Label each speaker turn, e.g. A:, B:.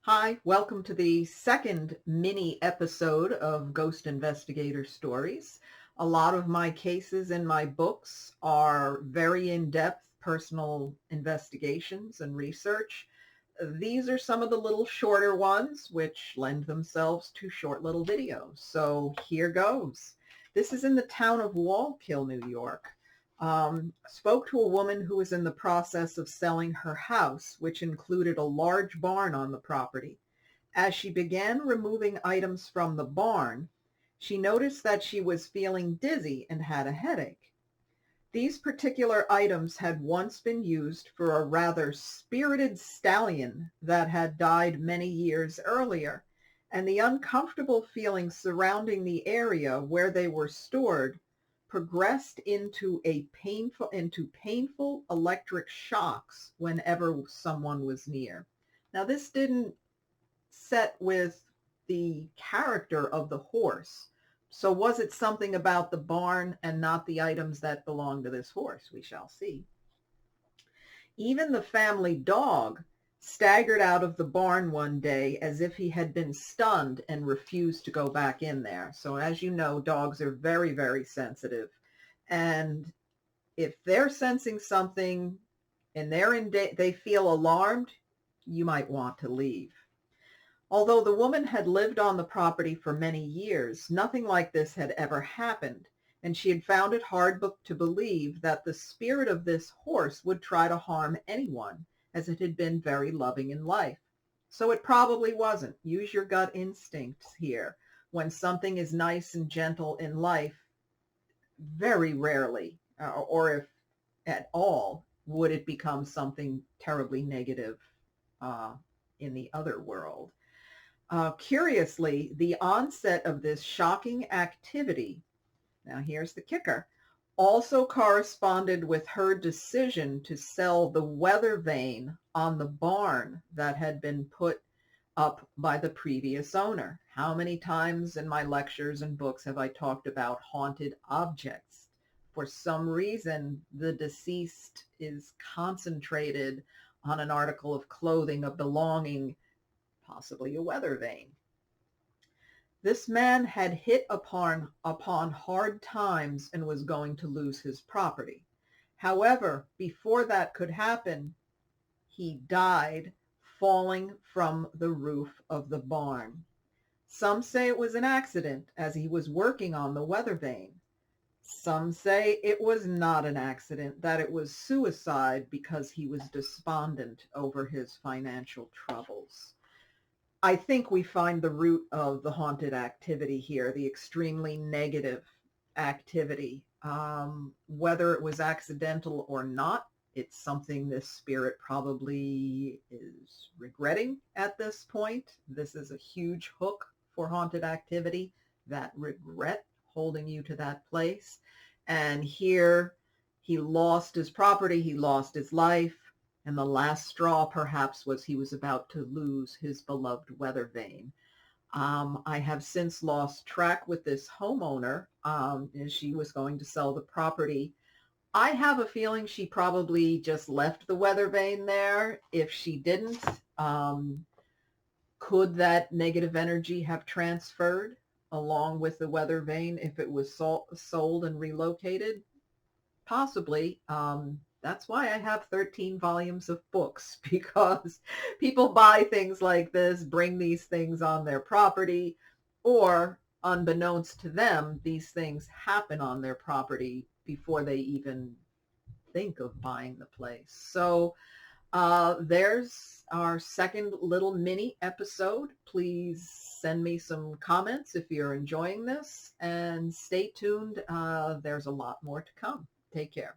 A: Hi, welcome to the second mini episode of Ghost Investigator Stories. A lot of my cases in my books are very in-depth personal investigations and research. These are some of the little shorter ones, which lend themselves to short little videos. So here goes. This is in the town of Wallkill, New York. Spoke to a woman who was in the process of selling her house, which included a large barn on the property. As she began removing items from the barn, she noticed that she was feeling dizzy and had a headache. These particular items had once been used for a rather spirited stallion that had died many years earlier, and the uncomfortable feeling surrounding the area where they were stored progressed into painful electric shocks whenever someone was near. Now, this didn't set with the character of the horse. So was it something about the barn and not the items that belong to this horse? We shall see. Even the family dog staggered out of the barn one day as if he had been stunned and refused to go back in there. So as you know, dogs are very, very sensitive. And if they're sensing something and they feel alarmed, you might want to leave. Although the woman had lived on the property for many years, nothing like this had ever happened, and she had found it hard to believe that the spirit of this horse would try to harm anyone, as it had been very loving in life. So it probably wasn't. Use your gut instincts here. When something is nice and gentle in life, very rarely, or if at all, would it become something terribly negative in the other world. Curiously, the onset of this shocking activity, now here's the kicker, also corresponded with her decision to sell the weather vane on the barn that had been put up by the previous owner. How many times in my lectures and books have I talked about haunted objects? For some reason, the deceased is concentrated on an article of clothing, a belonging, possibly a weather vane. This man had hit upon hard times and was going to lose his property. However, before that could happen, he died falling from the roof of the barn. Some say it was an accident as he was working on the weather vane. Some say it was not an accident, that it was suicide because he was despondent over his financial troubles. I think we find the root of the haunted activity here, the extremely negative activity. Whether it was accidental or not, it's something this spirit probably is regretting at this point. This is a huge hook for haunted activity, that regret holding you to that place. And here he lost his property, he lost his life, and the last straw perhaps was he was about to lose his beloved weather vane. I have since lost track with this homeowner, and she was going to sell the property. I have a feeling she probably just left the weather vane there. If she didn't, could that negative energy have transferred along with the weather vane if it was sold and relocated? Possibly. That's why I have 13 volumes of books, because people buy things like this, bring these things on their property, or unbeknownst to them, these things happen on their property before they even think of buying the place. So there's our second little mini episode. Please send me some comments if you're enjoying this, and stay tuned. There's a lot more to come. Take care.